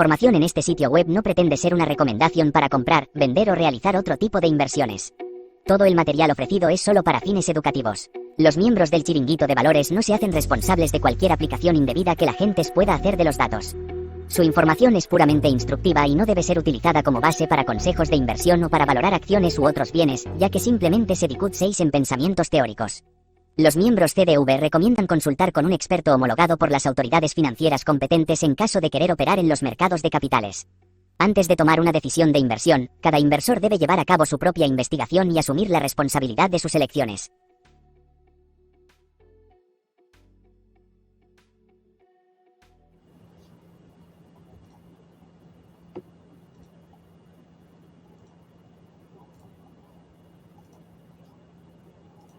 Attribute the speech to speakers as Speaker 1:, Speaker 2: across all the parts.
Speaker 1: información en este sitio web no pretende ser una recomendación para comprar, vender o realizar otro tipo de inversiones. Todo el material ofrecido es solo para fines educativos. Los miembros del Chiringuito de Valores no se hacen responsables de cualquier aplicación indebida que la gente pueda hacer de los datos. Su información es puramente instructiva y no debe ser utilizada como base para consejos de inversión o para valorar acciones u otros bienes, ya que simplemente se discuten en pensamientos teóricos. Los miembros CDV recomiendan consultar con un experto homologado por las autoridades financieras competentes en caso de querer operar en los mercados de capitales. Antes de tomar una decisión de inversión, cada inversor debe llevar a cabo su propia investigación y asumir la responsabilidad de sus elecciones.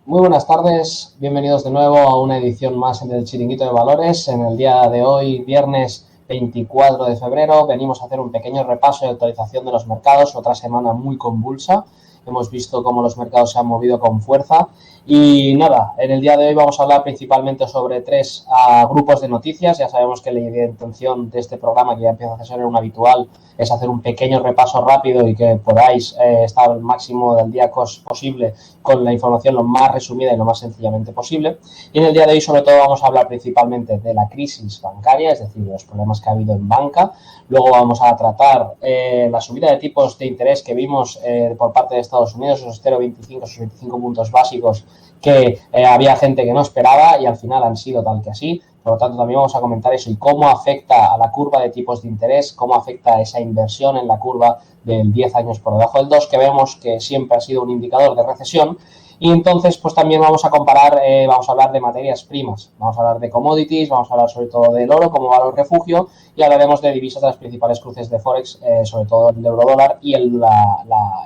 Speaker 2: Muy buenas tardes, bienvenidos de nuevo a una edición más del Chiringuito de Valores. En el día de hoy, viernes 24 de febrero, venimos a hacer un pequeño repaso de actualización de los mercados, otra semana muy convulsa. Hemos visto cómo los mercados se han movido con fuerza y nada, en el día de hoy vamos a hablar principalmente sobre tres grupos de noticias. Ya sabemos que la intención de este programa, que ya empieza a ser un habitual, es hacer un pequeño repaso rápido y que podáis estar al máximo del día posible con la información lo más resumida y lo más sencillamente posible. Y en el día de hoy sobre todo vamos a hablar principalmente de la crisis bancaria, es decir, los problemas que ha habido en banca. Luego vamos a tratar la subida de tipos de interés que vimos por parte de Estados Unidos, esos 0,25, esos 25 puntos básicos que había gente que no esperaba y al final han sido tal que así. Por lo tanto, también vamos a comentar eso y cómo afecta a la curva de tipos de interés, cómo afecta a esa inversión en la curva del 10 años por debajo del 2, que vemos que siempre ha sido un indicador de recesión. Y entonces, pues también vamos a comparar, vamos a hablar de materias primas, vamos a hablar de commodities, vamos a hablar sobre todo del oro como valor refugio y hablaremos de divisas de las principales cruces de Forex, sobre todo el eurodólar y el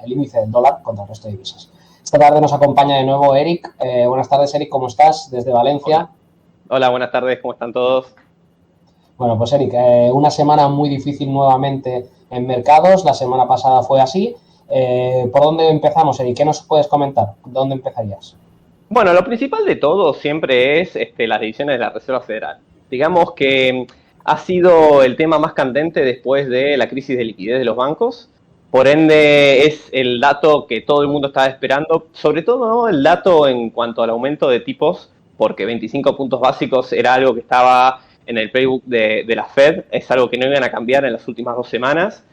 Speaker 2: índice del dólar contra el resto de divisas. Esta tarde nos acompaña de nuevo Eric. Buenas tardes, Eric, ¿cómo estás? Desde Valencia.
Speaker 3: Hola, buenas tardes, ¿cómo están todos?
Speaker 2: Bueno, pues Eric, una semana muy difícil nuevamente en mercados. La semana pasada fue así. ¿Por dónde empezamos, Eric? ¿Qué nos puedes comentar? ¿Dónde empezarías?
Speaker 3: Bueno, lo principal de todo siempre es las decisiones de la Reserva Federal. Digamos que ha sido el tema más candente después de la crisis de liquidez de los bancos. Por ende, es el dato que todo el mundo estaba esperando, sobre todo, ¿no?, el dato en cuanto al aumento de tipos, porque 25 puntos básicos era algo que estaba en el playbook de la Fed, es algo que no iban a cambiar en las últimas 2 semanas.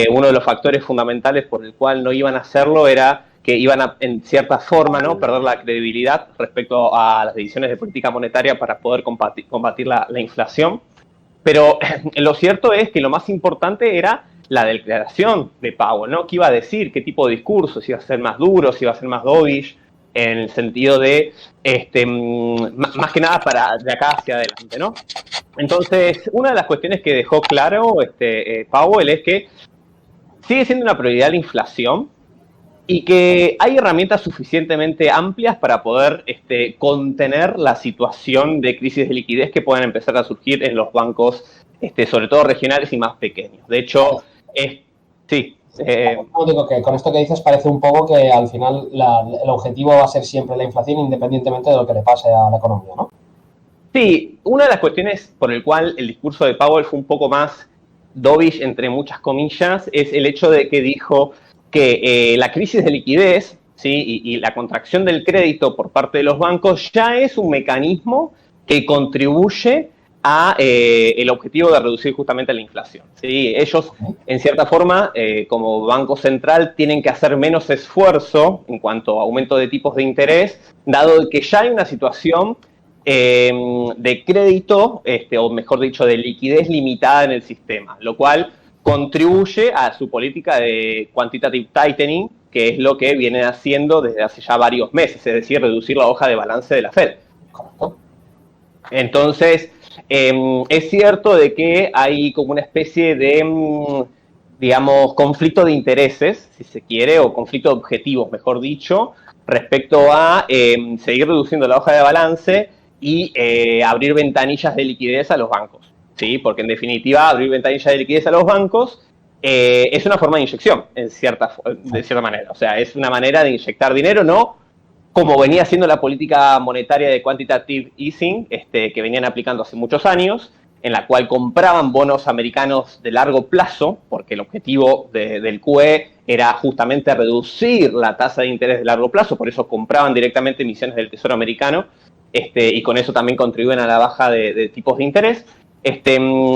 Speaker 3: Uno de los factores fundamentales por el cual no iban a hacerlo era que iban a, en cierta forma, ¿no?, perder la credibilidad respecto a las decisiones de política monetaria para poder combatir la inflación. Pero lo cierto es que lo más importante era la declaración de Powell, ¿no? ¿Qué iba a decir? ¿Qué tipo de discurso? ¿Si iba a ser más duro? ¿Si iba a ser más dovish? En el sentido de, más que nada para de acá hacia adelante, ¿no? Entonces, una de las cuestiones que dejó claro Powell es que sigue siendo una prioridad la inflación y que hay herramientas suficientemente amplias para poder contener la situación de crisis de liquidez que puedan empezar a surgir en los bancos, sobre todo regionales y más pequeños. De hecho, sí.
Speaker 2: Digo que con esto que dices parece un poco que al final el objetivo va a ser siempre la inflación independientemente de lo que le pase a la economía, ¿no?
Speaker 3: Sí, una de las cuestiones por el cual el discurso de Powell fue un poco más dovish, entre muchas comillas, es el hecho de que dijo que la crisis de liquidez, ¿sí?, y la contracción del crédito por parte de los bancos ya es un mecanismo que contribuye a el objetivo de reducir justamente la inflación, ¿sí? Ellos, en cierta forma, como Banco Central, tienen que hacer menos esfuerzo en cuanto a aumento de tipos de interés, dado que ya hay una situación de crédito, o mejor dicho, de liquidez limitada en el sistema, lo cual contribuye a su política de quantitative tightening, que es lo que viene haciendo desde hace ya varios meses, es decir, reducir la hoja de balance de la Fed. Entonces, es cierto de que hay como una especie de, digamos, conflicto de intereses, si se quiere, o conflicto de objetivos, mejor dicho, respecto a seguir reduciendo la hoja de balance y abrir ventanillas de liquidez a los bancos, ¿sí? Porque en definitiva abrir ventanillas de liquidez a los bancos es una forma de inyección, de cierta manera. O sea, es una manera de inyectar dinero, no como venía siendo la política monetaria de quantitative easing, que venían aplicando hace muchos años, en la cual compraban bonos americanos de largo plazo, porque el objetivo del QE era justamente reducir la tasa de interés de largo plazo, por eso compraban directamente emisiones del Tesoro americano, y con eso también contribuyen a la baja de tipos de interés.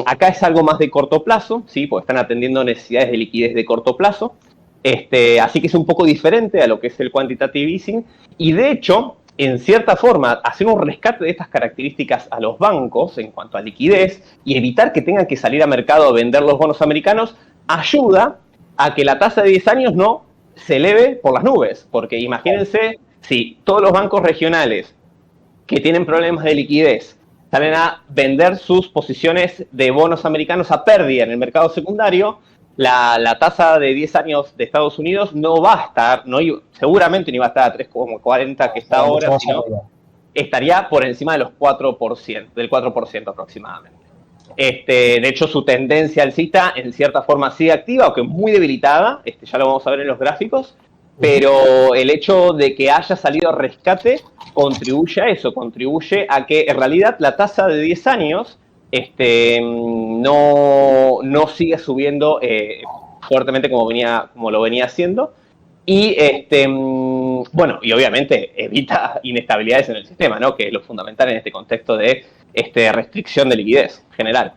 Speaker 3: Acá es algo más de corto plazo, ¿sí? Porque están atendiendo necesidades de liquidez de corto plazo, así que es un poco diferente a lo que es el quantitative easing, y de hecho, en cierta forma, hacer un rescate de estas características a los bancos en cuanto a liquidez y evitar que tengan que salir al mercado a vender los bonos americanos ayuda a que la tasa de 10 años no se eleve por las nubes. Porque imagínense si todos los bancos regionales que tienen problemas de liquidez salen a vender sus posiciones de bonos americanos a pérdida en el mercado secundario, la tasa de 10 años de Estados Unidos no va a estar, seguramente no iba a estar a 3,40 que está ahora, sino estaría por encima de los 4%, del 4% aproximadamente. De hecho, su tendencia alcista en cierta forma sigue activa, aunque muy debilitada, ya lo vamos a ver en los gráficos, pero el hecho de que haya salido a rescate contribuye a eso, contribuye a que en realidad la tasa de 10 años no sigue subiendo fuertemente como lo venía haciendo, y bueno, y obviamente evita inestabilidades en el sistema, ¿no? Que es lo fundamental en este contexto de restricción de liquidez general.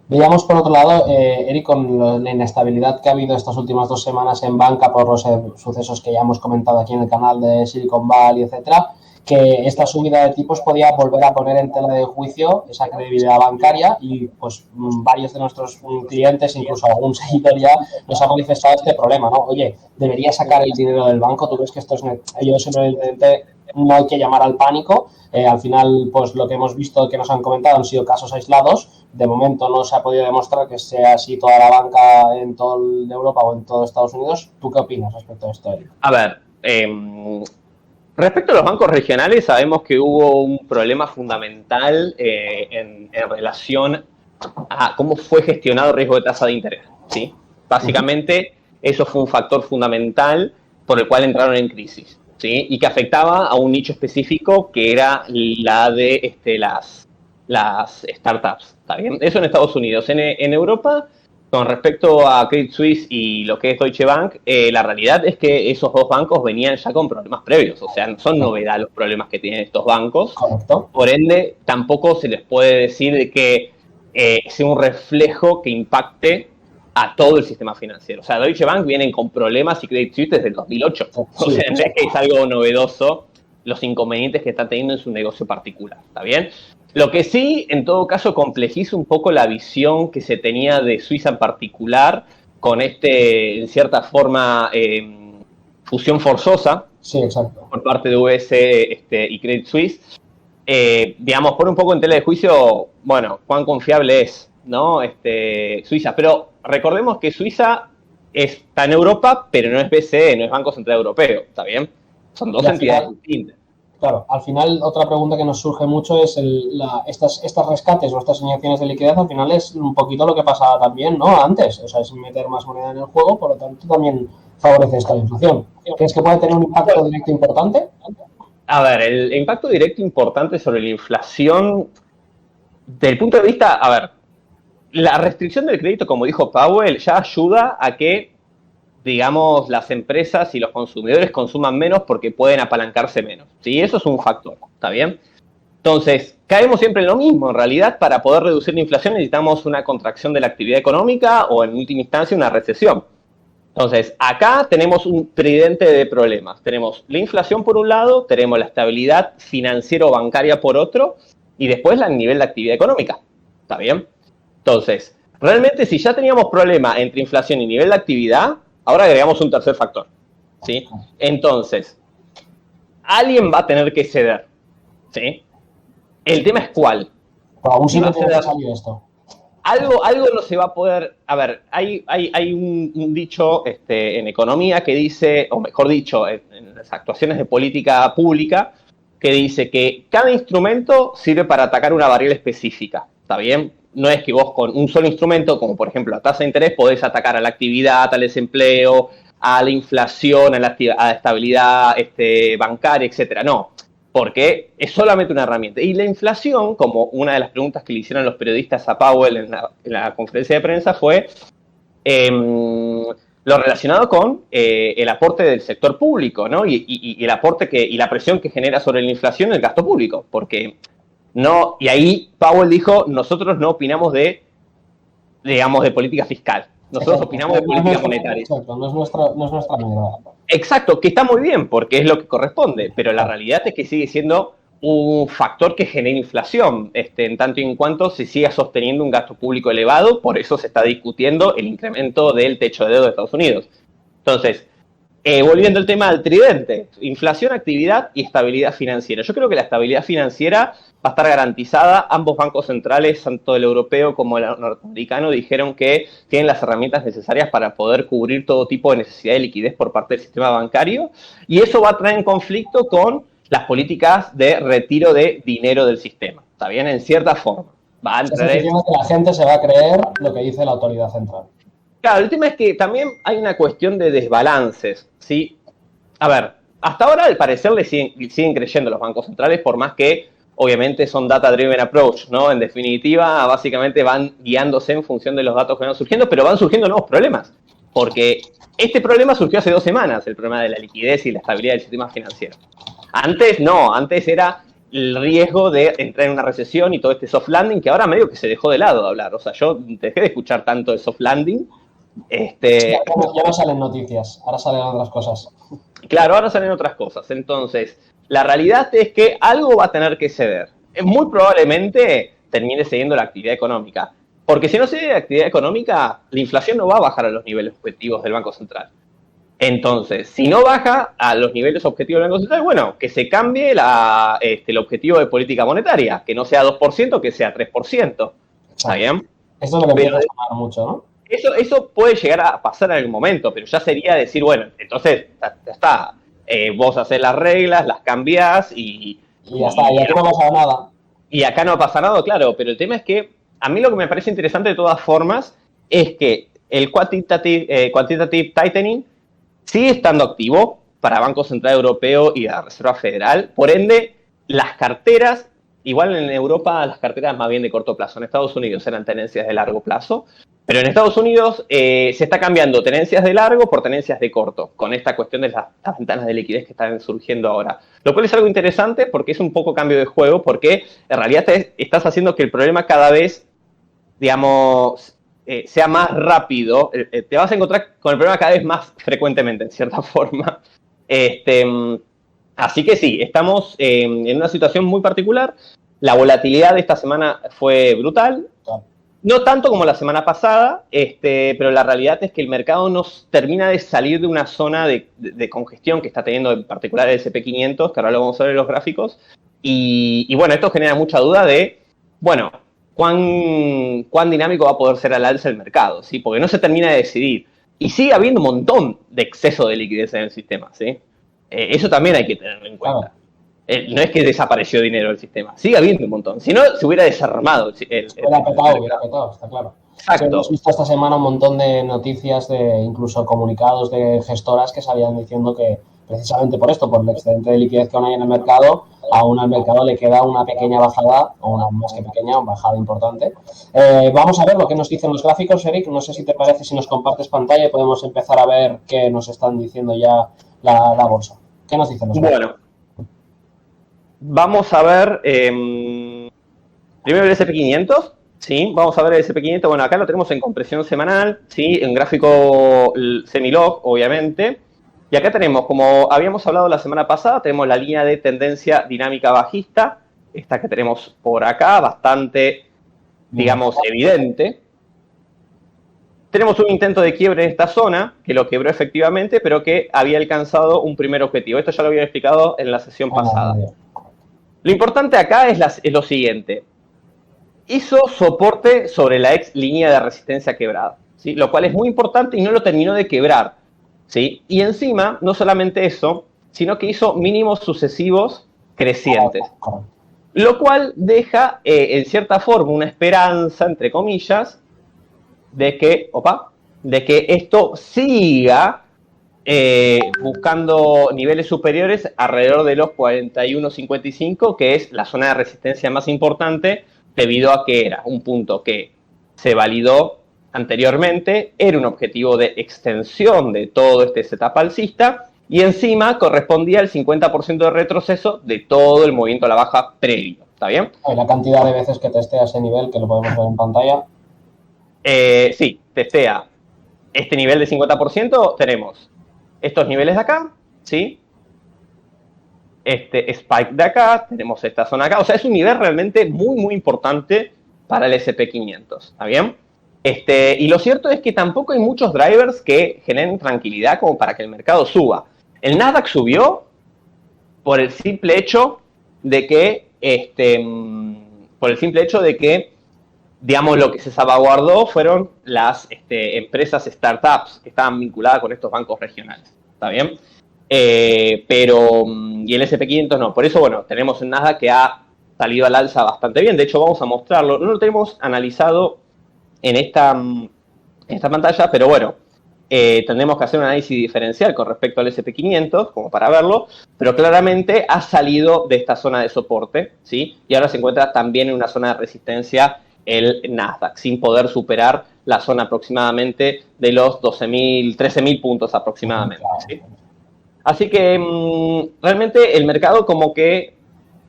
Speaker 2: Veíamos por otro lado, Eric, con la inestabilidad que ha habido estas últimas 2 semanas en banca por los sucesos que ya hemos comentado aquí en el canal de Silicon Valley, etcétera, que esta subida de tipos podía volver a poner en tela de juicio esa credibilidad bancaria, y pues varios de nuestros clientes, incluso algún seguidor ya, nos ha manifestado este problema, ¿no? Oye, debería sacar el dinero del banco. ¿Tú crees que esto es...? Yo simplemente no hay que llamar al pánico. Al final, pues lo que hemos visto que nos han comentado han sido casos aislados. De momento no se ha podido demostrar que sea así toda la banca en toda Europa o en todo Estados Unidos. ¿Tú qué opinas respecto a esto, Eric?
Speaker 3: A ver, respecto a los bancos regionales, sabemos que hubo un problema fundamental en relación a cómo fue gestionado el riesgo de tasa de interés, ¿sí? Básicamente, eso fue un factor fundamental por el cual entraron en crisis, ¿sí? Y que afectaba a un nicho específico que era la de las startups, ¿está bien? Eso en Estados Unidos. En Europa, con respecto a Credit Suisse y lo que es Deutsche Bank, la realidad es que esos dos bancos venían ya con problemas previos. O sea, no son novedad los problemas que tienen estos bancos.
Speaker 2: Correcto.
Speaker 3: Por ende, tampoco se les puede decir de que sea un reflejo que impacte a todo el sistema financiero. O sea, Deutsche Bank vienen con problemas y Credit Suisse desde el 2008. Sí, o sea, no es que es algo novedoso los inconvenientes que está teniendo en su negocio particular, ¿está bien? Lo que sí, en todo caso, complejiza un poco la visión que se tenía de Suiza en particular con en cierta forma, fusión forzosa,
Speaker 2: sí, exacto,
Speaker 3: por parte de UBS y Credit Suisse. Digamos, pone un poco en tela de juicio, bueno, cuán confiable es, ¿no? Suiza. Pero recordemos que Suiza está en Europa, pero no es BCE, no es Banco Central Europeo, ¿está bien? Son dos entidades distintas.
Speaker 2: Claro, al final otra pregunta que nos surge mucho es estas rescates o estas inyecciones de liquidez. Al final es un poquito lo que pasaba también, ¿no? Antes, o sea, es meter más moneda en el juego, por lo tanto también favorece esta inflación. ¿Crees que puede tener un impacto directo importante?
Speaker 3: A ver, el impacto directo importante sobre la inflación, desde el punto de vista, a ver, la restricción del crédito, como dijo Powell, ya ayuda a que, digamos, las empresas y los consumidores consuman menos porque pueden apalancarse menos, ¿sí? Eso es un factor, ¿está bien? Entonces, caemos siempre en lo mismo. En realidad, para poder reducir la inflación necesitamos una contracción de la actividad económica o, en última instancia, una recesión. Entonces, acá tenemos un tridente de problemas. Tenemos la inflación por un lado, tenemos la estabilidad financiero-bancaria por otro, y después el nivel de actividad económica, ¿está bien? Entonces, realmente si ya teníamos problema entre inflación y nivel de actividad, ahora agregamos un tercer factor, ¿sí? Entonces, alguien va a tener que ceder, ¿sí? El tema es cuál.
Speaker 2: Por algún sitio tiene que salir esto.
Speaker 3: Algo no se va a poder... A ver, hay un dicho en economía que dice, o mejor dicho, en las actuaciones de política pública, que dice que cada instrumento sirve para atacar una variable específica, ¿está bien? No es que vos con un solo instrumento, como por ejemplo la tasa de interés, podés atacar a la actividad, al desempleo, a la inflación, a la estabilidad bancaria, etcétera. No. porque es solamente una herramienta. Y la inflación, como una de las preguntas que le hicieron los periodistas a Powell en la conferencia de prensa, fue lo relacionado con el aporte del sector público, ¿no? Y el aporte y la presión que genera sobre la inflación el gasto público, porque no, y ahí Powell dijo, nosotros no opinamos de política fiscal, nosotros opinamos de política monetaria.
Speaker 2: Exacto, no es nuestra medida.
Speaker 3: Exacto, que está muy bien, porque es lo que corresponde, pero la realidad es que sigue siendo un factor que genera inflación, en tanto y en cuanto se siga sosteniendo un gasto público elevado, por eso se está discutiendo el incremento del techo de deuda de Estados Unidos. Entonces, volviendo al tema del tridente, inflación, actividad y estabilidad financiera. Yo creo que la estabilidad financiera va a estar garantizada. Ambos bancos centrales, tanto el europeo como el norteamericano, dijeron que tienen las herramientas necesarias para poder cubrir todo tipo de necesidad de liquidez por parte del sistema bancario, y eso va a traer en conflicto con las políticas de retiro de dinero del sistema. ¿Está bien? En cierta forma. Va a entrar
Speaker 2: que la gente se va a creer lo que dice la autoridad central.
Speaker 3: Claro, el tema es que también hay una cuestión de desbalances, ¿sí? A ver, hasta ahora al parecer le siguen creyendo los bancos centrales, por más que obviamente son data-driven approach, ¿no? En definitiva, básicamente van guiándose en función de los datos que van surgiendo, pero van surgiendo nuevos problemas, porque este problema surgió hace 2 semanas, el problema de la liquidez y la estabilidad del sistema financiero. Antes no, antes era el riesgo de entrar en una recesión y todo este soft landing, que ahora medio que se dejó de lado de hablar. O sea, yo dejé de escuchar tanto de soft landing.
Speaker 2: Ya no salen noticias, ahora salen otras cosas.
Speaker 3: Claro, ahora salen otras cosas. Entonces, la realidad es que algo va a tener que ceder. Muy probablemente termine cediendo la actividad económica. Porque si no cede la actividad económica, la inflación no va a bajar a los niveles objetivos del Banco Central. Entonces, si no baja a los niveles objetivos del Banco Central, bueno, que se cambie el objetivo de política monetaria, que no sea 2%, que sea 3%. ¿Está bien?
Speaker 2: Eso es lo que empieza a sonar mucho, ¿no?
Speaker 3: Eso puede llegar a pasar en algún momento, pero ya sería decir, bueno, entonces ya está. Vos haces las reglas, las cambiás y
Speaker 2: ya está, y acá no pasa nada.
Speaker 3: Y acá no pasa nada, claro, pero el tema es que a mí lo que me parece interesante de todas formas es que el quantitative tightening sigue estando activo para Banco Central Europeo y la Reserva Federal. Por ende, las carteras, igual en Europa las carteras más bien de corto plazo, en Estados Unidos eran tenencias de largo plazo, pero en Estados Unidos se está cambiando tenencias de largo por tenencias de corto, con esta cuestión de las ventanas de liquidez que están surgiendo ahora. Lo cual es algo interesante porque es un poco cambio de juego, porque en realidad estás haciendo que el problema cada vez, digamos, sea más rápido. Te vas a encontrar con el problema cada vez más frecuentemente, en cierta forma. Así que sí, estamos en una situación muy particular. La volatilidad de esta semana fue brutal. No tanto como la semana pasada, pero la realidad es que el mercado nos termina de salir de una zona de congestión que está teniendo en particular el S&P 500, que ahora lo vamos a ver en los gráficos. Y bueno, esto genera mucha duda de, bueno, cuán dinámico va a poder ser al alza el mercado, ¿sí? Porque no se termina de decidir. Y sigue habiendo un montón de exceso de liquidez en el sistema, ¿sí? Eso también hay que tenerlo en cuenta. No es que desapareció dinero del sistema, sigue habiendo un montón. Si no, se hubiera desarmado.
Speaker 2: Hubiera petado, está claro.
Speaker 3: Exacto.
Speaker 2: Hemos visto esta semana un montón de noticias, incluso comunicados de gestoras que salían diciendo que precisamente por esto, por el excedente de liquidez que aún hay en el mercado, aún al mercado le queda una pequeña bajada, o una más que pequeña, una bajada importante. Vamos a ver lo que nos dicen los gráficos, Eric. No sé si te parece, si nos compartes pantalla y podemos empezar a ver qué nos están diciendo ya la bolsa. ¿Qué nos dicen los gráficos?
Speaker 3: Bueno, vamos a ver primero el S&P 500. Sí, vamos a ver el S&P 500. Bueno, acá lo tenemos en compresión semanal, sí, en gráfico semi-log, obviamente. Y acá tenemos, como habíamos hablado la semana pasada, tenemos la línea de tendencia dinámica bajista, esta que tenemos por acá, bastante, digamos, evidente. Tenemos un intento de quiebre en esta zona, que lo quebró efectivamente, pero que había alcanzado un primer objetivo. Esto ya lo había explicado en la sesión pasada. Lo importante acá es lo siguiente. Hizo soporte sobre la ex línea de resistencia quebrada, ¿sí? Lo cual es muy importante y no lo terminó de quebrar, ¿sí? Y encima, no solamente eso, sino que hizo mínimos sucesivos crecientes. Lo cual deja, en cierta forma, una esperanza, entre comillas, de que esto siga buscando niveles superiores alrededor de los 41.55, que es la zona de resistencia más importante, debido a que era un punto que se validó anteriormente, era un objetivo de extensión de todo este setup alcista, y encima correspondía al 50% de retroceso de todo el movimiento a la baja previo. ¿Está bien?
Speaker 2: La cantidad de veces que testea ese nivel, que lo podemos ver en pantalla.
Speaker 3: Sí, testea este nivel de 50%, tenemos estos niveles de acá, ¿sí? Este spike de acá, tenemos esta zona acá. O sea, es un nivel realmente muy, muy importante para el SP500, ¿está bien? Y lo cierto es que tampoco hay muchos drivers que generen tranquilidad como para que el mercado suba. El Nasdaq subió por el simple hecho de que, digamos, lo que se salvaguardó fueron las empresas startups que estaban vinculadas con estos bancos regionales, ¿está bien? Y el SP500 no. Por eso, bueno, tenemos un Nasdaq que ha salido al alza bastante bien. De hecho, vamos a mostrarlo. No lo tenemos analizado en esta pantalla, pero bueno, tendremos que hacer un análisis diferencial con respecto al SP500, como para verlo, pero claramente ha salido de esta zona de soporte, ¿sí? Y ahora se encuentra también en una zona de resistencia el Nasdaq, sin poder superar la zona aproximadamente de los 12.000, 13.000 puntos aproximadamente, ¿sí? Así que realmente el mercado como que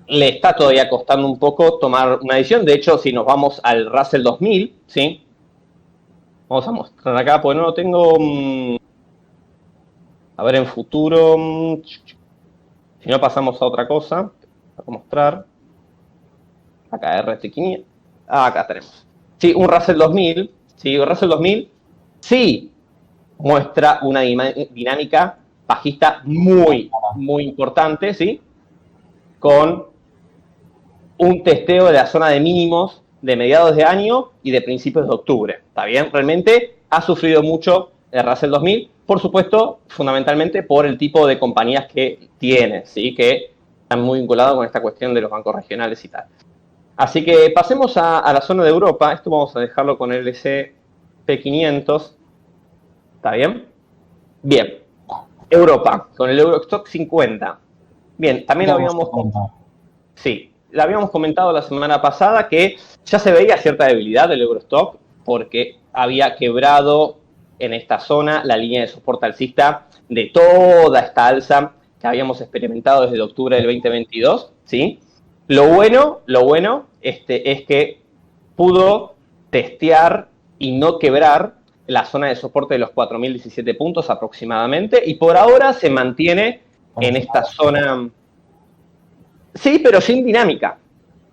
Speaker 3: le está todavía costando un poco tomar una decisión. De hecho, si nos vamos al Russell 2000, ¿sí? Vamos a mostrar acá, porque no lo tengo. A ver, en futuro. Si no, pasamos a otra cosa. Voy a mostrar. Acá, RT500. Acá tenemos. Sí, un Russell 2000. Sí, un Russell 2000 sí muestra una dinámica bajista muy, muy importante, ¿sí? Con un testeo de la zona de mínimos de mediados de año y de principios de octubre. ¿Está bien? Realmente ha sufrido mucho el Russell 2000, por supuesto, fundamentalmente por el tipo de compañías que tiene, ¿sí? Que están muy vinculados con esta cuestión de los bancos regionales y tal. Así que pasemos a la zona de Europa. Esto vamos a dejarlo con el SP500. ¿Está bien? Bien. Europa, con el Eurostock 50. Bien, también lo habíamos... Sí, lo habíamos comentado la semana pasada que ya se veía cierta debilidad del Eurostock porque había quebrado en esta zona la línea de soporte alcista de toda esta alza que habíamos experimentado desde octubre del 2022, ¿sí? Lo bueno es que pudo testear y no quebrar la zona de soporte de los 4.017 puntos aproximadamente y por ahora se mantiene en esta zona. Sí, pero sin dinámica,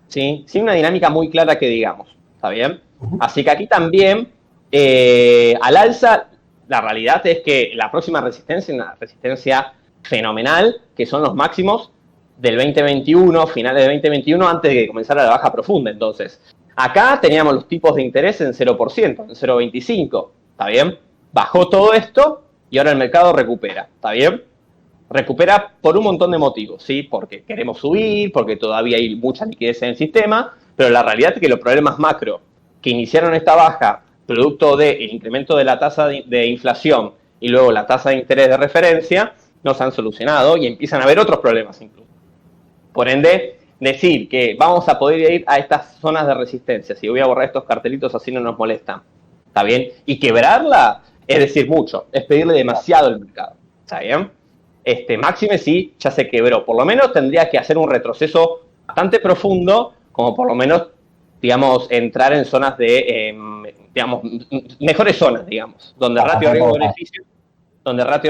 Speaker 3: ¿sí? Sin una dinámica muy clara que digamos, ¿está bien? Así que aquí también, al alza, la realidad es que la próxima resistencia es una resistencia fenomenal, que son los máximos del 2021, finales de 2021, antes de que comenzara la baja profunda. Entonces, acá teníamos los tipos de interés en 0%, en 0.25, ¿está bien? Bajó todo esto y ahora el mercado recupera, ¿está bien? Recupera por un montón de motivos, ¿sí? Porque queremos subir, porque todavía hay mucha liquidez en el sistema, pero la realidad es que los problemas macro que iniciaron esta baja, producto del incremento de la tasa de inflación y luego la tasa de interés de referencia, no se han solucionado y empiezan a haber otros problemas incluso. Por ende, decir que vamos a poder ir a estas zonas de resistencia, si voy a borrar estos cartelitos así no nos molestan, ¿está bien? Y quebrarla es decir mucho, es pedirle demasiado al mercado, ¿está bien? Máxime sí, ya se quebró. Por lo menos tendría que hacer un retroceso bastante profundo, como por lo menos, digamos, entrar en zonas de, digamos, mejores zonas, digamos, donde ratio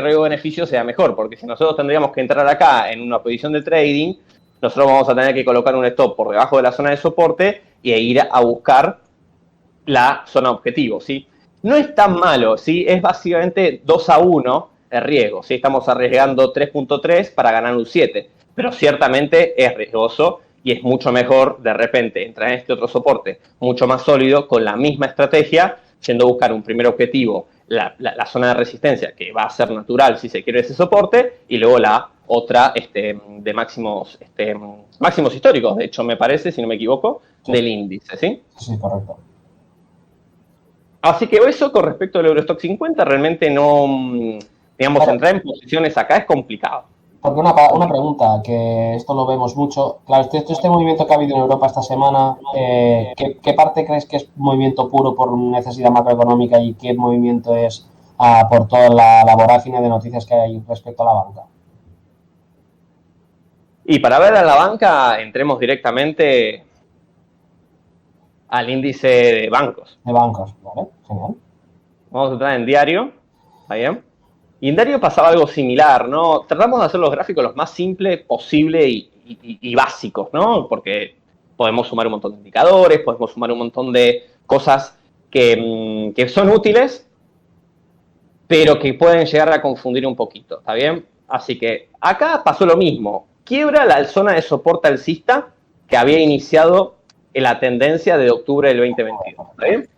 Speaker 3: riesgo-beneficio sea mejor, porque si nosotros tendríamos que entrar acá en una posición de trading, nosotros vamos a tener que colocar un stop por debajo de la zona de soporte e ir a buscar la zona objetivo, ¿sí? No es tan malo, ¿sí? Es básicamente 2-1 el riesgo, ¿sí? Estamos arriesgando 3.3 para ganar un 7, pero ciertamente es riesgoso y es mucho mejor de repente entrar en este otro soporte mucho más sólido con la misma estrategia, yendo a buscar un primer objetivo, la zona de resistencia que va a ser natural si se quiere ese soporte y luego la otra de máximos históricos, de hecho me parece, si no me equivoco, sí, del índice, ¿sí?
Speaker 2: Sí, correcto.
Speaker 3: Así que eso con respecto al Eurostock 50 realmente no Digamos,
Speaker 2: Claro.
Speaker 3: entrar en posiciones acá es complicado.
Speaker 2: Porque una pregunta, que esto lo vemos mucho. Claro, este movimiento que ha habido en Europa esta semana, ¿qué parte crees que es movimiento puro por necesidad macroeconómica y qué movimiento es por toda la vorágine de noticias que hay respecto a la banca?
Speaker 3: Y para ver a la banca, entremos directamente al índice de bancos.
Speaker 2: De bancos, ¿vale? Genial.
Speaker 3: Vamos a entrar en diario, ¿está bien? Y en diario pasaba algo similar, ¿no? Tratamos de hacer los gráficos los más simples posible y básicos, ¿no? Porque podemos sumar un montón de indicadores, podemos sumar un montón de cosas que son útiles, pero que pueden llegar a confundir un poquito, ¿está bien? Así que acá pasó lo mismo. Quiebra la zona de soporte alcista que había iniciado en la tendencia de octubre del 2022, ¿está bien?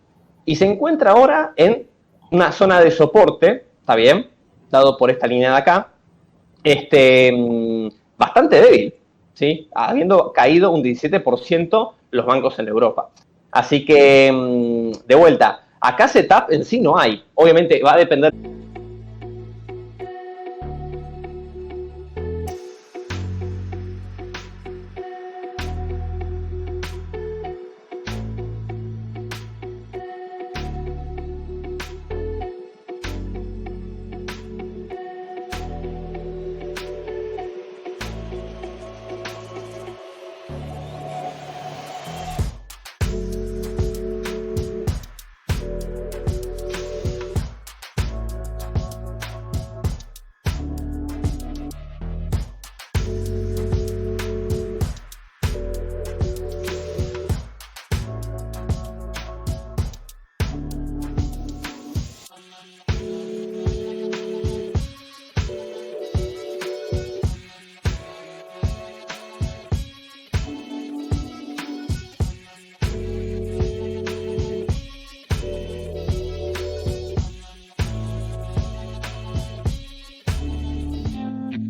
Speaker 3: Y se encuentra ahora en una zona de soporte, ¿está bien? Dado por esta línea de acá, bastante débil, ¿sí? Habiendo caído un 17% los bancos en Europa. Así que, de vuelta, acá setup en sí no hay. Obviamente va a depender.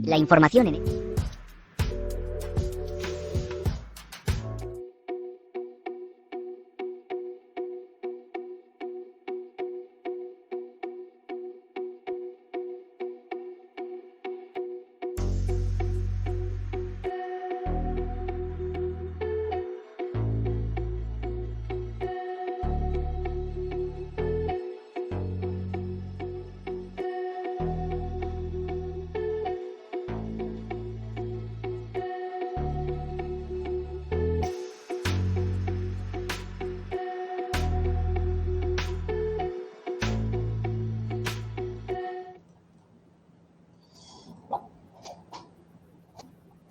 Speaker 1: La información en...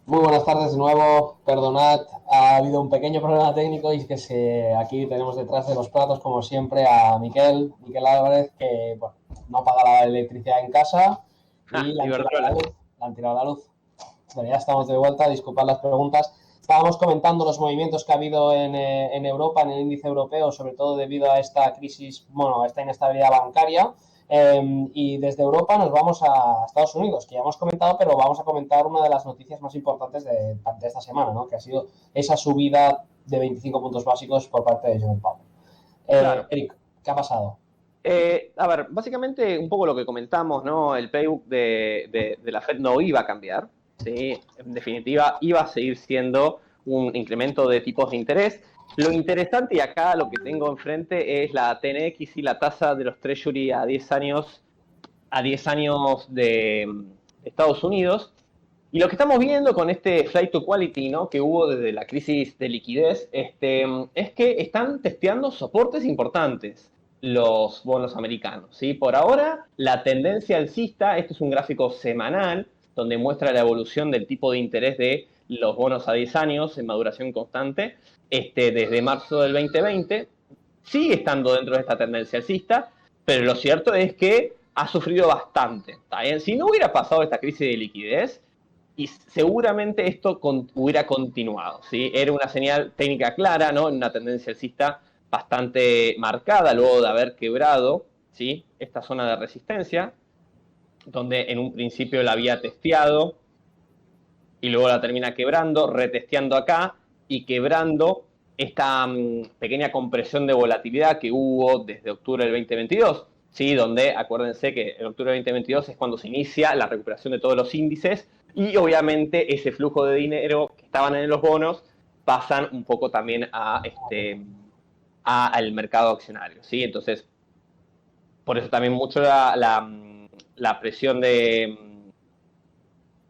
Speaker 2: Muy buenas tardes de nuevo, perdonad, ha habido un pequeño problema técnico y es que aquí tenemos detrás de los platos, como siempre, a Miquel Álvarez, que bueno, no paga la electricidad en casa y le han tirado la luz. Bueno, ya estamos de vuelta, disculpad las preguntas. Estábamos comentando los movimientos que ha habido en Europa, en el índice europeo, sobre todo debido a esta crisis, bueno, a esta inestabilidad bancaria. Y desde Europa nos vamos a Estados Unidos, que ya hemos comentado, pero vamos a comentar una de las noticias más importantes de esta semana, ¿no? Que ha sido esa subida de 25 puntos básicos por parte de Jerome Powell.
Speaker 3: Claro.
Speaker 2: Eric, ¿qué ha pasado?
Speaker 3: A ver, básicamente un poco lo que comentamos, ¿no? El playbook de la Fed no iba a cambiar, ¿sí? En definitiva, iba a seguir siendo un incremento de tipos de interés. Lo interesante, y acá lo que tengo enfrente, es la TNX y la tasa de los Treasury a 10 años de Estados Unidos. Y lo que estamos viendo con este flight to quality, ¿no? Que hubo desde la crisis de liquidez, es que están testeando soportes importantes los bonos americanos, ¿sí? Por ahora, la tendencia alcista, este es un gráfico semanal, donde muestra la evolución del tipo de interés de los bonos a 10 años en maduración constante, desde marzo del 2020, sigue estando dentro de esta tendencia alcista, pero lo cierto es que ha sufrido bastante, ¿está bien? Si no hubiera pasado esta crisis de liquidez, y seguramente esto hubiera continuado, ¿sí? Era una señal técnica clara, ¿no? Una tendencia alcista bastante marcada luego de haber quebrado, ¿sí? Esta zona de resistencia, donde en un principio la había testeado y luego la termina quebrando, retesteando acá y quebrando esta pequeña compresión de volatilidad que hubo desde octubre del 2022. ¿sí? Donde acuérdense que en octubre de 2022 es cuando se inicia la recuperación de todos los índices y obviamente ese flujo de dinero que estaban en los bonos pasan un poco también al mercado accionario, ¿sí? Entonces, por eso también mucho la presión de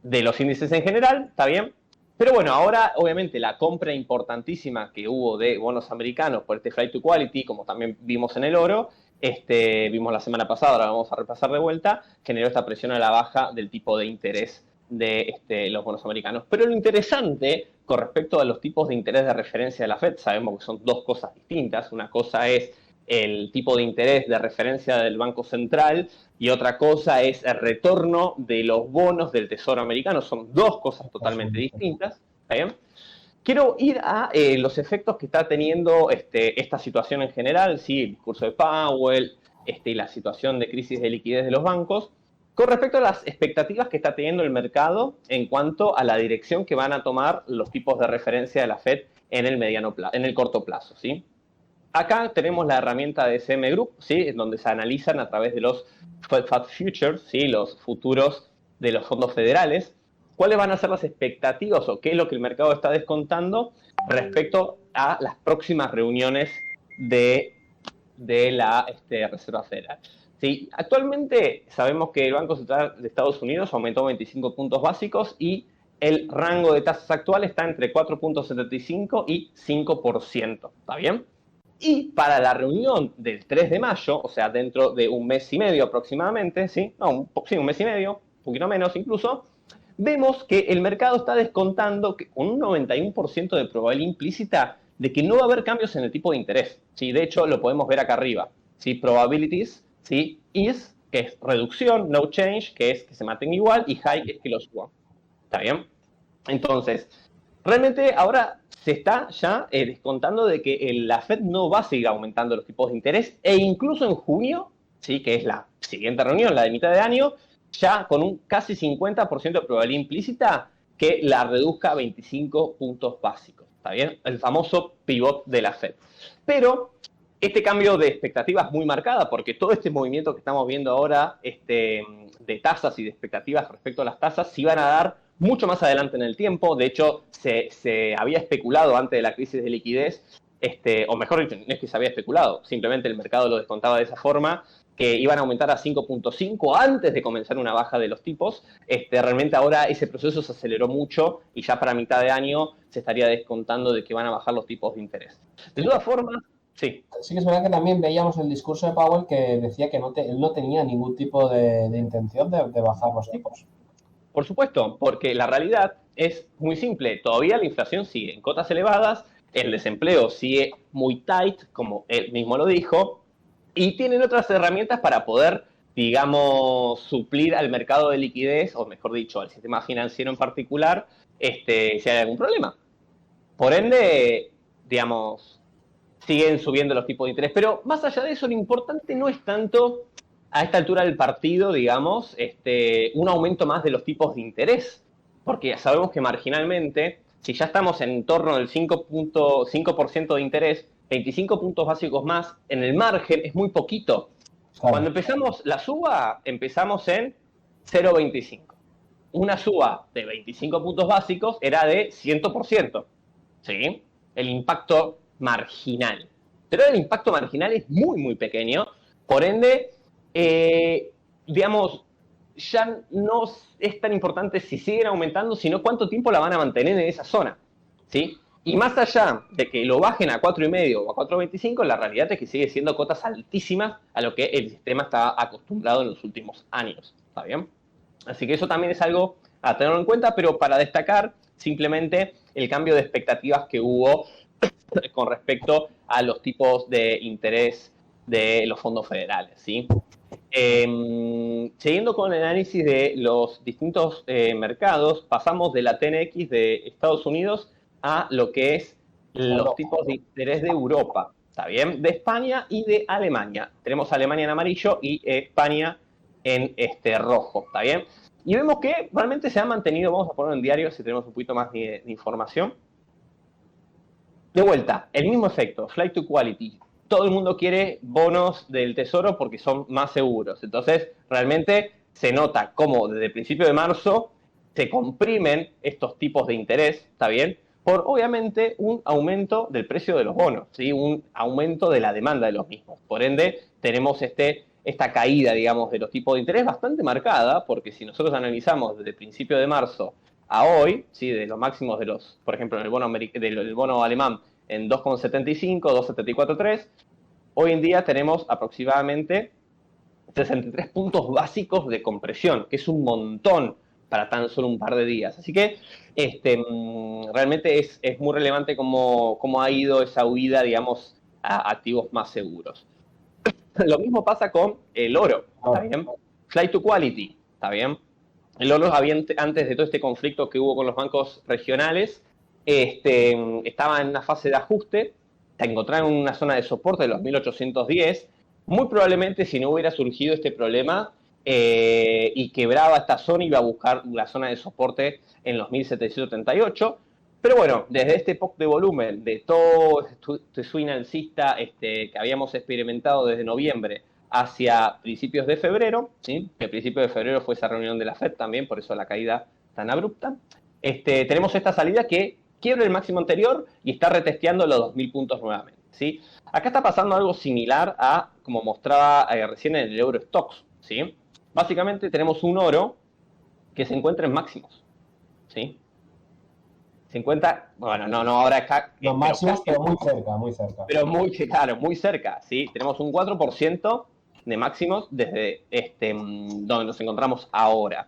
Speaker 3: los índices en general, ¿está bien? Pero bueno, ahora obviamente la compra importantísima que hubo de bonos americanos por este flight to quality, como también vimos en el oro, vimos la semana pasada, ahora vamos a repasar de vuelta, generó esta presión a la baja del tipo de interés de los bonos americanos. Pero lo interesante con respecto a los tipos de interés de referencia de la Fed, sabemos que son dos cosas distintas. Una cosa es el tipo de interés de referencia del Banco Central y otra cosa es el retorno de los bonos del Tesoro americano. Son dos cosas totalmente distintas. ¿Está bien? Quiero ir a los efectos que está teniendo esta situación en general, ¿sí? El discurso de Powell y la situación de crisis de liquidez de los bancos, con respecto a las expectativas que está teniendo el mercado en cuanto a la dirección que van a tomar los tipos de referencia de la Fed en el corto plazo, ¿sí? Acá tenemos la herramienta de SM Group, ¿sí? En donde se analizan a través de los Fed Futures, ¿sí? Los futuros de los fondos federales, cuáles van a ser las expectativas o qué es lo que el mercado está descontando respecto a las próximas reuniones de la Reserva Federal. ¿Sí? Actualmente sabemos que el Banco Central de Estados Unidos aumentó 25 puntos básicos y el rango de tasas actual está entre 4.75 y 5%. ¿Está bien? Y para la reunión del 3 de mayo, o sea, dentro de un mes y medio aproximadamente, ¿sí? No, un mes y medio, un poquito menos incluso, vemos que el mercado está descontando que con un 91% de probabilidad implícita de que no va a haber cambios en el tipo de interés. ¿Sí? De hecho, lo podemos ver acá arriba. ¿Sí? Probabilities, ¿sí? Is, que es reducción, no change, que es que se mantenga igual, y high, que es que lo suba. ¿Está bien? Entonces, realmente ahora se está ya descontando de que la Fed no va a seguir aumentando los tipos de interés e incluso en junio, ¿sí? Que es la siguiente reunión, la de mitad de año, ya con un casi 50% de probabilidad implícita que la reduzca a 25 puntos básicos. ¿Está bien? El famoso pivot de la Fed. Pero este cambio de expectativas es muy marcada porque todo este movimiento que estamos viendo ahora de tasas y de expectativas respecto a las tasas se iban a dar mucho más adelante en el tiempo. De hecho, se había especulado antes de la crisis de liquidez, o mejor dicho, no es que se había especulado, simplemente el mercado lo descontaba de esa forma, que iban a aumentar a 5.5 antes de comenzar una baja de los tipos. Realmente ahora ese proceso se aceleró mucho y ya para mitad de año se estaría descontando de que van a bajar los tipos de interés. De todas formas, sí.
Speaker 2: Sí que es verdad que también veíamos el discurso de Powell que decía que él no tenía ningún tipo de intención de bajar los tipos.
Speaker 3: Por supuesto, porque la realidad es muy simple. Todavía la inflación sigue en cotas elevadas, el desempleo sigue muy tight, como él mismo lo dijo, y tienen otras herramientas para poder, digamos, suplir al mercado de liquidez, o mejor dicho, al sistema financiero en particular, si hay algún problema. Por ende, digamos, siguen subiendo los tipos de interés. Pero más allá de eso, lo importante no es tanto a esta altura del partido, digamos, un aumento más de los tipos de interés, porque ya sabemos que marginalmente, si ya estamos en torno del 5.5% de interés, 25 puntos básicos más en el margen es muy poquito. Claro. Cuando empezamos la suba, empezamos en 0.25. Una suba de 25 puntos básicos era de 100%, ¿sí? El impacto marginal. Pero el impacto marginal es muy, muy pequeño, por ende, digamos, ya no es tan importante si siguen aumentando, sino cuánto tiempo la van a mantener en esa zona, ¿sí? Y más allá de que lo bajen a 4,5 o a 4,25, la realidad es que sigue siendo cotas altísimas a lo que el sistema está acostumbrado en los últimos años, ¿está bien? Así que eso también es algo a tener en cuenta, pero para destacar simplemente el cambio de expectativas que hubo con respecto a los tipos de interés de los fondos federales, ¿sí? Siguiendo con el análisis de los distintos mercados, pasamos de la TNX de Estados Unidos a lo que es los tipos de interés de Europa, ¿está bien? De España y de Alemania. Tenemos Alemania en amarillo y España en rojo, ¿está bien? Y vemos que realmente se ha mantenido, vamos a ponerlo en diario si tenemos un poquito más de información. De vuelta, el mismo efecto, flight to quality. todo el mundo quiere bonos del Tesoro porque son más seguros. Entonces, realmente se nota cómo desde el principio de marzo se comprimen estos tipos de interés, ¿está bien? Por, obviamente, un aumento del precio de los bonos, ¿sí? Un aumento de la demanda de los mismos. Por ende, tenemos esta caída, digamos, de los tipos de interés bastante marcada, porque si nosotros analizamos desde el principio de marzo a hoy, ¿sí? De los máximos de los, por ejemplo, en el bono alemán en 2,75, 2,743, hoy en día tenemos aproximadamente 63 puntos básicos de compresión, que es un montón para tan solo un par de días. Así que realmente es muy relevante cómo ha ido esa huida, digamos, a activos más seguros. Lo mismo pasa con el oro, ¿está bien? Flight to quality, ¿está bien? El oro, antes de todo este conflicto que hubo con los bancos regionales, estaba en una fase de ajuste, se encontraba en una zona de soporte de los 1810. Muy probablemente, si no hubiera surgido este problema y quebraba esta zona, iba a buscar la zona de soporte en los 1738. Pero bueno, desde este POC de volumen, de todo este swing alcista que habíamos experimentado desde noviembre hacia principios de febrero, ¿sí? Que el principio de febrero fue esa reunión de la FED también, por eso la caída tan abrupta. Tenemos esta salida que quiebra el máximo anterior y está retesteando los 2.000 puntos nuevamente, ¿sí? Acá está pasando algo similar a como mostraba recién en el Eurostoxx, ¿sí? Básicamente tenemos un oro que se encuentra en máximos, ¿sí? Se encuentra, bueno, no ahora acá.
Speaker 2: Los máximos, pero muy cerca, muy cerca.
Speaker 3: Pero muy cerca, ¿sí? Tenemos un 4% de máximos desde donde nos encontramos ahora.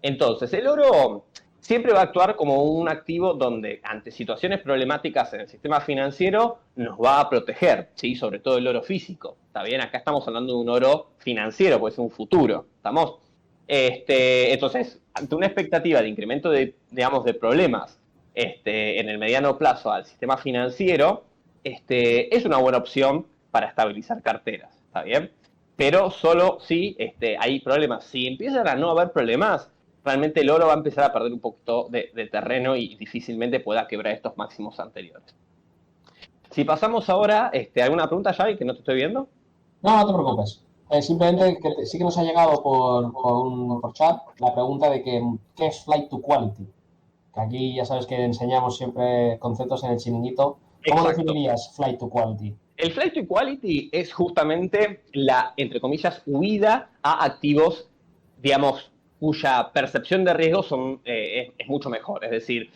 Speaker 3: Entonces, el oro siempre va a actuar como un activo donde, ante situaciones problemáticas en el sistema financiero, nos va a proteger, ¿sí? Sobre todo el oro físico, ¿está bien? Acá estamos hablando de un oro financiero, pues es un futuro, ¿estamos? Entonces, ante una expectativa de incremento de problemas en el mediano plazo al sistema financiero, es una buena opción para estabilizar carteras, ¿está bien? Pero solo si hay problemas. Si empiezan a no haber problemas, realmente el oro va a empezar a perder un poquito de terreno y difícilmente pueda quebrar estos máximos anteriores. Si pasamos ahora, ¿alguna pregunta, Javi, que no te estoy viendo?
Speaker 2: No te preocupes. Simplemente que sí que nos ha llegado por chat la pregunta de qué es Flight to Quality. Que aquí ya sabes que enseñamos siempre conceptos en el chiringuito. ¿Cómo definirías Flight to Quality?
Speaker 3: El Flight to Quality es justamente la, entre comillas, huida a activos, digamos, cuya percepción de riesgo es mucho mejor. Es decir,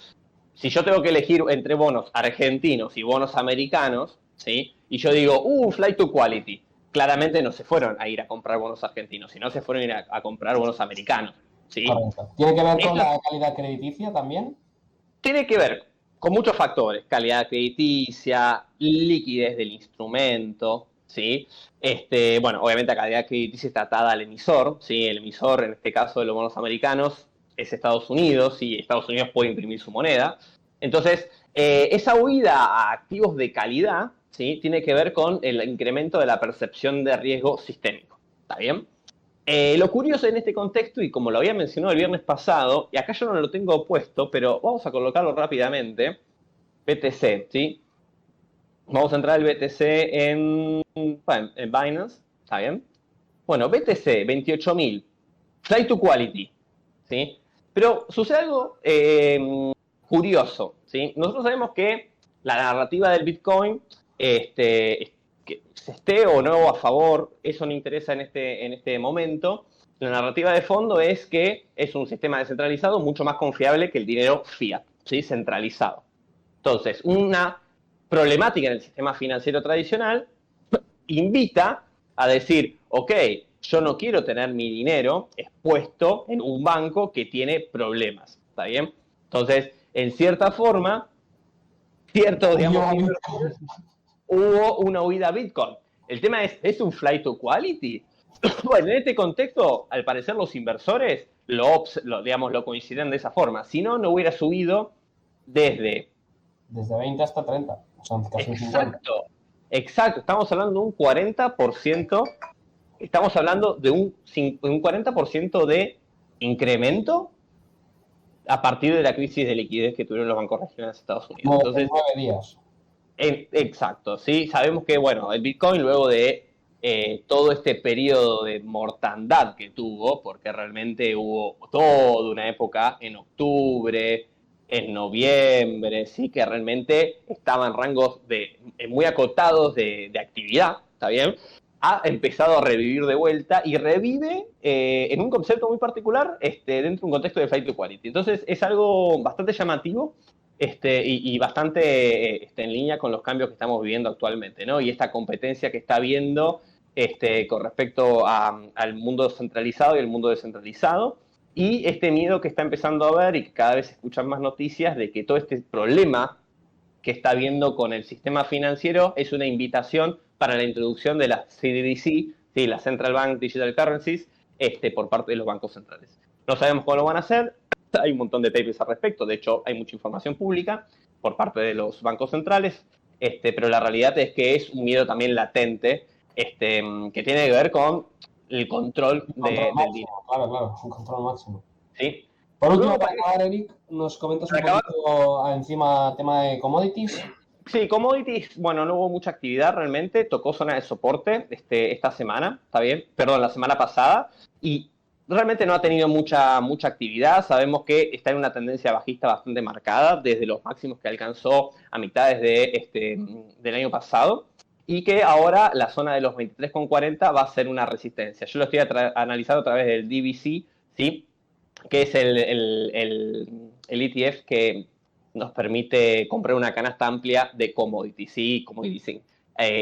Speaker 3: si yo tengo que elegir entre bonos argentinos y bonos americanos, ¿sí? Y yo digo, Flight to Quality, claramente no se fueron a ir a comprar bonos argentinos, sino se fueron a ir a comprar bonos americanos, ¿sí?
Speaker 2: Correcto. ¿Tiene que ver con la calidad crediticia también?
Speaker 3: Tiene que ver con muchos factores: calidad crediticia, liquidez del instrumento, ¿sí? Bueno, obviamente la calidad crediticia está atada al emisor, ¿sí? El emisor, en este caso de los bonos americanos, es Estados Unidos, y Estados Unidos puede imprimir su moneda. Entonces, esa huida a activos de calidad, ¿sí? Tiene que ver con el incremento de la percepción de riesgo sistémico, ¿está bien? Lo curioso en este contexto, y como lo había mencionado el viernes pasado, y acá yo no lo tengo puesto, pero vamos a colocarlo rápidamente, BTC, ¿sí? Vamos a entrar al BTC en Binance, ¿está bien? Bueno, BTC, 28.000, Flight to Quality, ¿sí? Pero sucede algo curioso, ¿sí? Nosotros sabemos que la narrativa del Bitcoin, que esté o no a favor, eso no interesa en este momento. La narrativa de fondo es que es un sistema descentralizado mucho más confiable que el dinero fiat, ¿sí? Centralizado. Entonces, una problemática en el sistema financiero tradicional invita a decir, ok, yo no quiero tener mi dinero expuesto en un banco que tiene problemas, ¿está bien? Entonces, en cierta forma, hubo una huida a Bitcoin. El tema ¿es un flight to quality? Bueno, en este contexto, al parecer los inversores lo consideran de esa forma. Si no, no hubiera subido desde
Speaker 2: 20 hasta 30. O sea, casi 50.
Speaker 3: Exacto. Estamos hablando de un 40%. Estamos hablando de un 40% de incremento a partir de la crisis de liquidez que tuvieron los bancos regionales de Estados Unidos.
Speaker 2: Entonces, 9 días.
Speaker 3: Exacto, sí, sabemos que, bueno, el Bitcoin luego de todo este periodo de mortandad que tuvo, porque realmente hubo toda una época en octubre, en noviembre, sí, que realmente estaba en rangos muy acotados de actividad, ¿está bien? Ha empezado a revivir de vuelta y revive en un concepto muy particular dentro de un contexto de flight to quality. Entonces es algo bastante llamativo y bastante en línea con los cambios que estamos viviendo actualmente, ¿no? Y esta competencia que está habiendo con respecto al mundo centralizado y el mundo descentralizado, y este miedo que está empezando a ver y que cada vez se escuchan más noticias de que todo este problema que está habiendo con el sistema financiero es una invitación para la introducción de las CBDC, ¿sí? Las Central Bank Digital Currencies, por parte de los bancos centrales. No sabemos cómo lo van a hacer, hay un montón de papers al respecto, de hecho hay mucha información pública por parte de los bancos centrales, pero la realidad es que es un miedo también latente, que tiene que ver con el control, del dinero.
Speaker 2: Claro, un control máximo.
Speaker 3: ¿Sí?
Speaker 2: Por último,
Speaker 3: Luego,
Speaker 2: para acabar, Eric, nos comentas un
Speaker 3: para acabar,
Speaker 2: poquito encima tema de commodities.
Speaker 3: sí, commodities, bueno, no hubo mucha actividad realmente, tocó zona de soporte esta semana, ¿está bien? Perdón, la semana pasada, y realmente no ha tenido mucha actividad. Sabemos que está en una tendencia bajista bastante marcada desde los máximos que alcanzó a mitades del año pasado, y que ahora la zona de los 23,40 va a ser una resistencia. Yo lo estoy analizando a través del DVC, ¿sí? Que es el ETF que nos permite comprar una canasta amplia de commodities, ¿sí? Commodities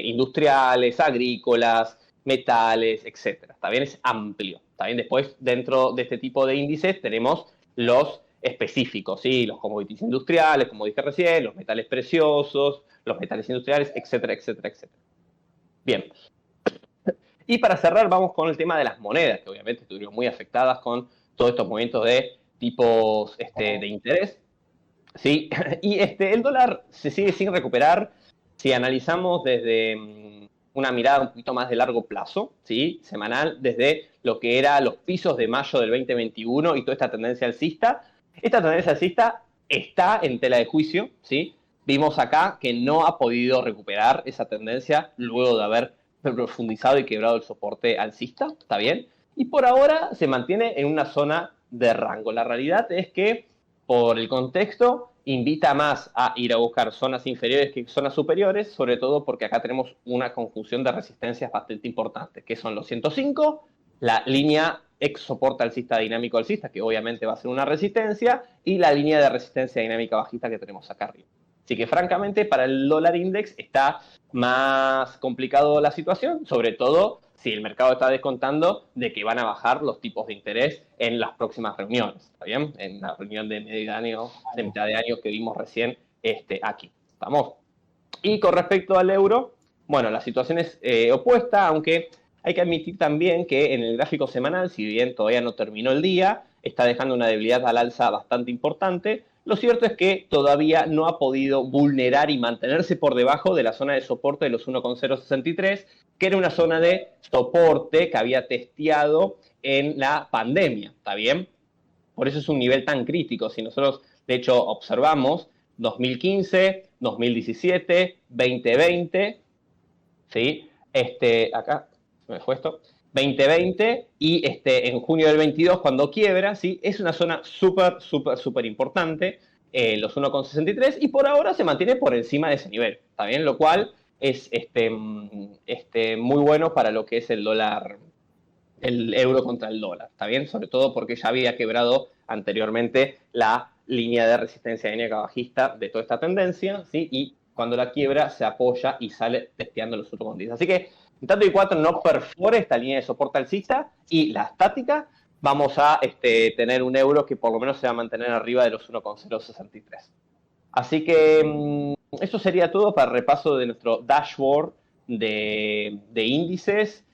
Speaker 3: industriales, agrícolas, metales, etcétera. También es amplio. También después, dentro de este tipo de índices, tenemos los específicos, ¿sí? Los commodities industriales, como dije recién, los metales preciosos, los metales industriales, etcétera, etcétera, etcétera. Bien. Y para cerrar, vamos con el tema de las monedas, que obviamente estuvieron muy afectadas con todos estos movimientos de tipos de interés. ¿Sí? Y el dólar se sigue sin recuperar si analizamos desde una mirada un poquito más de largo plazo, ¿sí? Semanal, desde lo que era los pisos de mayo del 2021 y toda esta tendencia alcista. Esta tendencia alcista está en tela de juicio, ¿sí? Vimos acá que no ha podido recuperar esa tendencia luego de haber profundizado y quebrado el soporte alcista, ¿está bien? Y por ahora se mantiene en una zona de rango. La realidad es que por el contexto invita más a ir a buscar zonas inferiores que zonas superiores, sobre todo porque acá tenemos una conjunción de resistencias bastante importantes, que son los 105, la línea ex soporte alcista dinámico alcista, que obviamente va a ser una resistencia, y la línea de resistencia dinámica bajista que tenemos acá arriba. Así que francamente para el dólar index está más complicado la situación, sobre todo si el mercado está descontando de que van a bajar los tipos de interés en las próximas reuniones, ¿está bien? En la reunión de mitad de año que vimos recién aquí, ¿estamos? Y con respecto al euro, bueno, la situación es opuesta, aunque hay que admitir también que en el gráfico semanal, si bien todavía no terminó el día, está dejando una debilidad al alza bastante importante. Lo cierto es que todavía no ha podido vulnerar y mantenerse por debajo de la zona de soporte de los 1,063, que era una zona de soporte que había testeado en la pandemia, ¿está bien? Por eso es un nivel tan crítico. Si nosotros, de hecho, observamos 2015, 2017, 2020, ¿sí? Acá se me fue esto. 2020 y en junio del 22 cuando quiebra, ¿sí? Es una zona súper importante, los 1,63, y por ahora se mantiene por encima de ese nivel, ¿está bien? Lo cual es muy bueno para lo que es el dólar, el euro contra el dólar, ¿está bien? Sobre todo porque ya había quebrado anteriormente la línea de resistencia dinámica bajista de toda esta tendencia, ¿sí? Y cuando la quiebra se apoya y sale testeando los otros condis. Así que en tanto y cuatro no perfore esta línea de soporte alcista y la estática, vamos a tener un euro que por lo menos se va a mantener arriba de los 1,063. Así que eso sería todo para el repaso de nuestro dashboard de índices,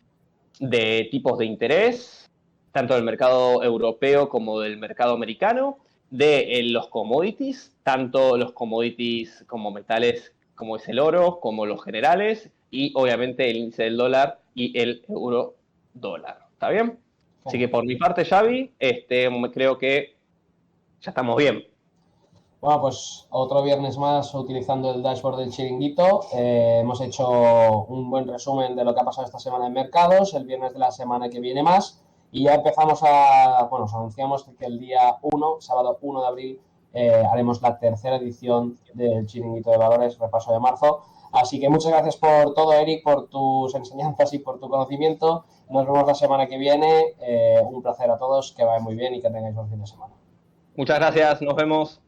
Speaker 3: de tipos de interés, tanto del mercado europeo como del mercado americano, de los commodities, tanto los commodities como metales como es el oro, como los generales, y obviamente el índice del dólar y el euro dólar. ¿Está bien? Así que por mi parte, Xavi, creo que ya estamos bien.
Speaker 2: Bueno, pues otro viernes más utilizando el dashboard del Chiringuito. Hemos hecho un buen resumen de lo que ha pasado esta semana en mercados, el viernes de la semana que viene más, y ya empezamos os anunciamos que el día 1, sábado 1 de abril, haremos la tercera edición del Chiringuito de Valores, repaso de marzo. Así que muchas gracias por todo, Eric, por tus enseñanzas y por tu conocimiento. Nos vemos la semana que viene. Un placer a todos, que vaya muy bien y que tengáis buen fin de semana.
Speaker 3: Muchas gracias, nos vemos.